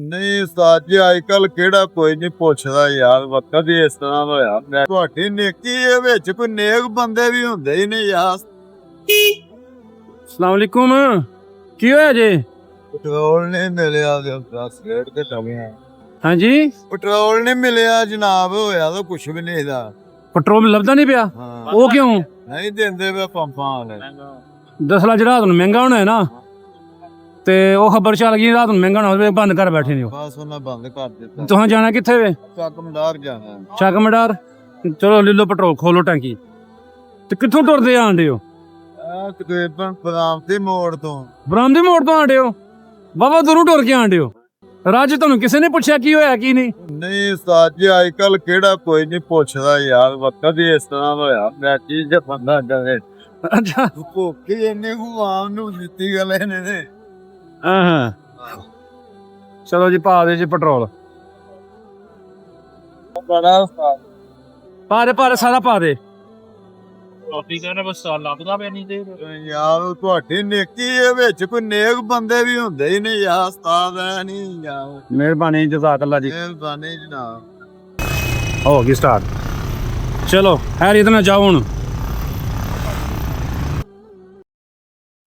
ਨਹੀਂ ਉਸਤਾਦ ਜੀ ਅੱਜ ਕੱਲ ਕਿਹੜਾ ਕੋਈ ਨਹੀਂ ਪੁੱਛਦਾ ਯਾਰ ਵਕਤ ਹੀ ਇਸ ਤਰ੍ਹਾਂ ਦਾ ਹੋਇਆ ਮੈਂ ਤੁਹਾਡੀ ਨੇਕੀ ਦੇ ਵਿੱਚ ਕੋਈ ਨੇਕ ਬੰਦੇ ਵੀ ਹੁੰਦੇ ਹੀ ਨਹੀਂ ਯਾਰ। अस्सलाम वालेकुम की होया जे? ਪੈਟਰੋਲ ਨਹੀਂ ਮਿਲਿਆ ਤੇ 10 ਰੇਟ ਤੇ ਟਮਿਆ। हाँ जी ਪੈਟਰੋਲ ਨਹੀਂ ਮਿਲਿਆ ਜਨਾਬ ਹੋਇਆ ਤਾਂ ਕੁਛ ਵੀ ਨਹੀਂ ਦਾ। पेट्रोल लभदा नहीं पिया ਹਾਂ वो क्यों? ਨਹੀਂ ਦਿੰਦੇ ਵੇ ਪੰਪਾਂ ਵਾਲੇ। दसला च रात नूं महंगा होना है ना ते ओ खबर चल गई रात नूं महंगा होना होवे बंद कर बैठे ने हो। ਬਸ ਉਹਨਾਂ ਬੰਦ ਕਰ ਦਿੱਤਾ। तुहां जाना कित्थे वे? ਚੱਕ ਮਦਾਰ ਜਾਣਾ। ਚੱਕ ਮਡਾਰ ਚਲੋ ਲੈ ਲਓ ਪੈਟਰੋਲ ਖੋਲੋ ਟੈਂਕੀ ਤੇ ਕਿੱਥੋਂ ਟੁਰਦੇ ਆਂਡੇ ਹੋ? ਆ ਤਕਰੀਬਨ ਬਰਾਮਦੀ ਮੋੜ ਤੋਂ। ਬਰਾਮਦੀ ਮੋੜ ਤੋਂ ਆਂਡੇ ਹੋ? ਬਾਬਾ ਦੂਰੋਂ ਟੁਰ ਕੇ ਆਂਡੇ ਹੋ? ਰਾਜ ਤੁਹਾਨੂੰ ਕਿਸੇ ਨੇ ਪੁੱਛਿਆ ਕੀ ਹੋਇਆ ਕੀ ਨਹੀਂ? ਨਹੀਂ ਉਸਤਾਦ ਜੀ ਅੱਜ ਕੱਲ ਕਿਹੜਾ ਕੋਈ ਨਹੀਂ ਪੁੱਛਦਾ ਯਾਰ ਵਕਤ ਹੀ ਇਸ ਤਰ੍ਹਾਂ ਦਾ ਹੋਇਆ ਮੈਂ ਚੀਜ਼ ਬੰਦਾ ਜਾਵੇ। ਅੱਛਾ ਭੁੱਖੀ ਇੰਨੇ ਨੂੰ ਆਮ ਨੂੰ ਦਿੱਤੀ ਗੱਲ ਇਹਨੇ ਨੇ। ਹਾਂ ਚਲੋ ਜੀ ਪਾ ਦੇ ਜੀ ਪੈਟਰੋਲ ਬੜਾ ਉਸਤਾਦ ਪਾ ਦੇ ਸਾਰਾ ਪਾ ਦੇ। ਕਾਪੀ ਕਰਨਾ ਬਸ ਲੱਭਦਾ ਪਿਆ ਨਹੀਂ ਤੇ ਯਾਰ ਤੁਹਾਡੀ ਨੇਕੀ ਦੇ ਵਿੱਚ ਕੋਈ ਨੇਕ ਬੰਦੇ ਵੀ ਹੁੰਦੇ ਹੀ ਨਹੀਂ ਯਾਰ ਉਸਤਾਦ ਐ ਨਹੀਂ ਯਾਰ। ਮਿਹਰਬਾਨੀ ਜਜ਼ਾਕ ਜੀ ਮਿਹਰਬਾਨੀ ਜਨਾਬ। ਹੋ ਗਈ ਸਟਾਰਟ ਚਲੋ ਹੈਰੀ ਇਤਨਾ ਜਾਓ ਹੁਣ।